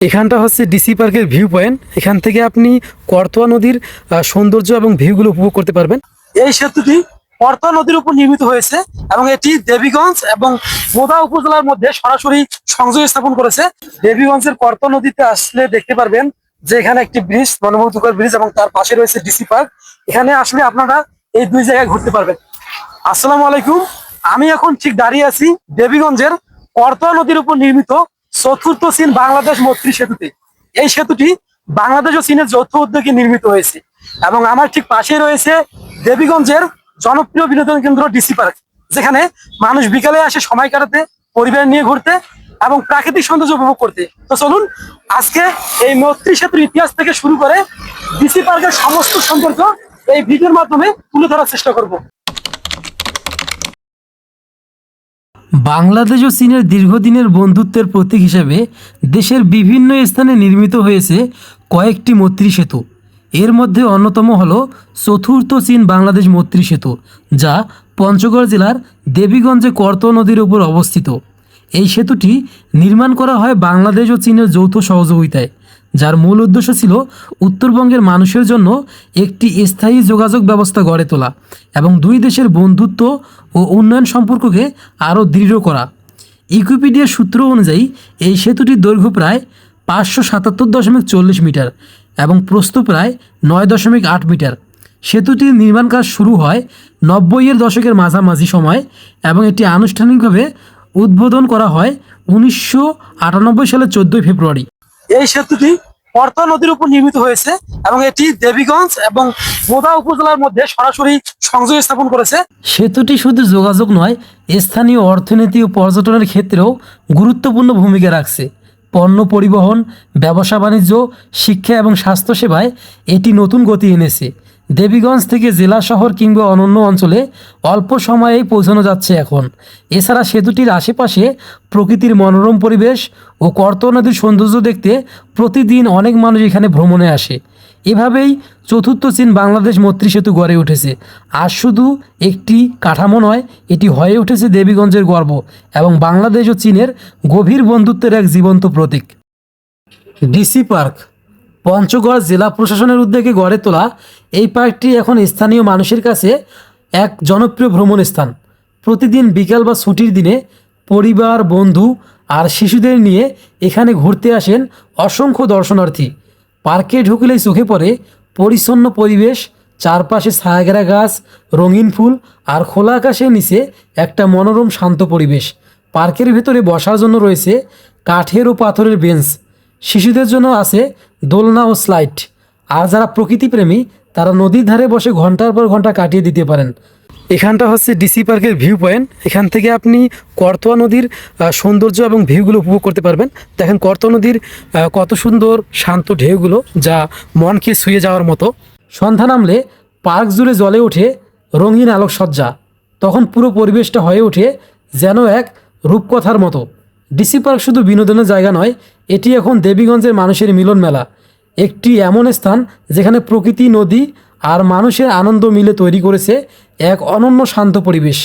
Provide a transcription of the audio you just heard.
এখানটা হচ্ছে ডিসি পার্কের ভিউ পয়েন্ট। এখান থেকে আপনি করতোয়া নদীর সৌন্দর্য এবং ভিউগুলো উপভোগ করতে পারবেন। এই সেতুটি করতোয়া নদীর উপর নির্মিত হয়েছে এবং এটি দেবীগঞ্জ এবং বোদা উপজেলার মধ্যে সরাসরি সংযোগ স্থাপন করেছে। দেবীগঞ্জের করতোয়া নদীতে আসলে দেখতে পারবেন যে এখানে একটি ব্রিজ, মনোমুগ্ধকর ব্রিজ, এবং তার পাশে রয়েছে ডিসি পার্ক। এখানে আসলে আপনারা এই দুই জায়গায় ঘুরতে পারবেন। আসসালামু আলাইকুম। আমি এখন ঠিক দাঁড়িয়ে আছি দেবীগঞ্জের করতোয়া নদীর উপর নির্মিত চতুর্থ চীন বাংলাদেশ মৈত্রী সেতুতে। এই সেতুটি বাংলাদেশ ও চীনের যৌথ উদ্যোগে নির্মিত হয়েছে এবং আমার ঠিক পাশে রয়েছে দেবীগঞ্জের জনপ্রিয় বিনোদন কেন্দ্র ডিসি পার্ক, যেখানে মানুষ বিকালে আসে সময় কাটাতে, পরিবার নিয়ে ঘুরতে এবং প্রাকৃতিক সৌন্দর্য উপভোগ করতে। তো চলুন আজকে এই মৈত্রী সেতুর ইতিহাস থেকে শুরু করে ডিসি পার্কের সমস্ত সৌন্দর্য এই ভিডিওর মাধ্যমে তুলে ধরার চেষ্টা করব। বাংলাদেশ ও চীনের দীর্ঘদিনের বন্ধুত্বের প্রতীক হিসেবে দেশের বিভিন্ন স্থানে নির্মিত হয়েছে কয়েকটি মৈত্রী সেতু। এর মধ্যে অন্যতম হল চতুর্থ চীন বাংলাদেশ মৈত্রী সেতু, যা পঞ্চগড় জেলার দেবীগঞ্জে করতোয়া নদীর উপর অবস্থিত। এই সেতুটি নির্মাণ করা হয় বাংলাদেশ ও চীনের যৌথ সহযোগিতায়, যার মূল উদ্দেশ্য ছিল উত্তরবঙ্গের মানুষের জন্য একটি স্থায়ী যোগাযোগ ব্যবস্থা গড়ে তোলা এবং দুই দেশের বন্ধুত্ব ও উন্নয়ন সম্পর্ককে আরও দৃঢ় করা। উইকিপিডিয়ার সূত্র অনুযায়ী এই সেতুটির দৈর্ঘ্য প্রায় 577.40 মিটার এবং প্রস্থ প্রায় 9.8 মিটার। সেতুটির নির্মাণ কাজ শুরু হয় 90-এর দশকের মাঝামাঝি সময় এবং এটি আনুষ্ঠানিকভাবে উদ্বোধন করা হয় 1998 সালের 14 ফেব্রুয়ারি। এই সেতুটি করতোয়া নদীর উপর নির্মিত হয়েছে এবং এটি দেবীগঞ্জ এবং বোদা উপজেলার মধ্যে সরাসরি সংযোগ স্থাপন করেছে। সেতুটি শুধু যোগাযোগ নয়, স্থানীয় অর্থনীতি ও পর্যটনের ক্ষেত্রেও গুরুত্বপূর্ণ ভূমিকা রাখছে। পণ্য পরিবহন, ব্যবসা বাণিজ্য, শিক্ষা এবং স্বাস্থ্যসেবায় এটি নতুন গতি এনেছে। দেবীগঞ্জ থেকে জেলা শহর কিংবা অন্যান্য অঞ্চলে অল্প সময়েই পৌঁছানো যাচ্ছে এখন। এছাড়া সেতুটির আশেপাশে প্রকৃতির মনোরম পরিবেশ ও করতোয়া নদীর সৌন্দর্য দেখতে প্রতিদিন অনেক মানুষ এখানে ভ্রমণে আসে। এভাবেই চতুর্থ চীন বাংলাদেশ মৈত্রী সেতু গড়ে উঠেছে। আর শুধু একটি কাঠামো নয়, এটি হয়ে উঠেছে দেবীগঞ্জের গর্ব এবং বাংলাদেশ ও চীনের গভীর বন্ধুত্বের এক জীবন্ত প্রতীক। ডিসি পার্ক পঞ্চগড় জেলা প্রশাসনের উদ্যোগে গড়ে তোলা এই পার্কটি এখন স্থানীয় মানুষের কাছে এক জনপ্রিয় ভ্রমণ স্থান। প্রতিদিন বিকাল বা ছুটির দিনে পরিবার, বন্ধু আর শিশুদের নিয়ে এখানে ঘুরতে আসেন অসংখ্য দর্শনার্থী। পার্কে ঢুকলেই চোখে পড়ে পরিচ্ছন্ন পরিবেশ, চারপাশে ছায়াঘেরা গাছ, রঙিন ফুল আর খোলা আকাশের নিচে একটা মনোরম শান্ত পরিবেশ। পার্কের ভেতরে বসার জন্য রয়েছে কাঠের ও পাথরের বেঞ্চ, শিশুদের জন্য আছে দোলনা ও স্লাইড, আর যারা প্রকৃতিপ্রেমী তারা নদীর ধারে বসে ঘন্টার পর ঘন্টা কাটিয়ে দিতে পারেন। এখানটা হচ্ছে ডিসি পার্কের ভিউ পয়েন্ট। এখান থেকে আপনি করতোয়া নদীর সৌন্দর্য এবং ভিউগুলো উপভোগ করতে পারবেন। দেখেন করতোয়া নদীর কত সুন্দর শান্ত ঢেউগুলো, যা মনকে ছুঁয়ে যাওয়ার মতো। সন্ধ্যা নামলে পার্ক জুড়ে জ্বলে ওঠে রঙিন আলোকসজ্জা। তখন পুরো পরিবেশটা হয়ে ওঠে যেন এক রূপকথার মতো। ডিসি পার্ক শুধু বিনোদনের জায়গা নয়, এটি এখন দেবীগঞ্জের মানুষের মিলন মেলা, একটি এমন স্থান যেখানে প্রকৃতি, নদী আর মানুষের আনন্দ মিলে তৈরি করেছে এক অনন্য শান্ত পরিবেশ।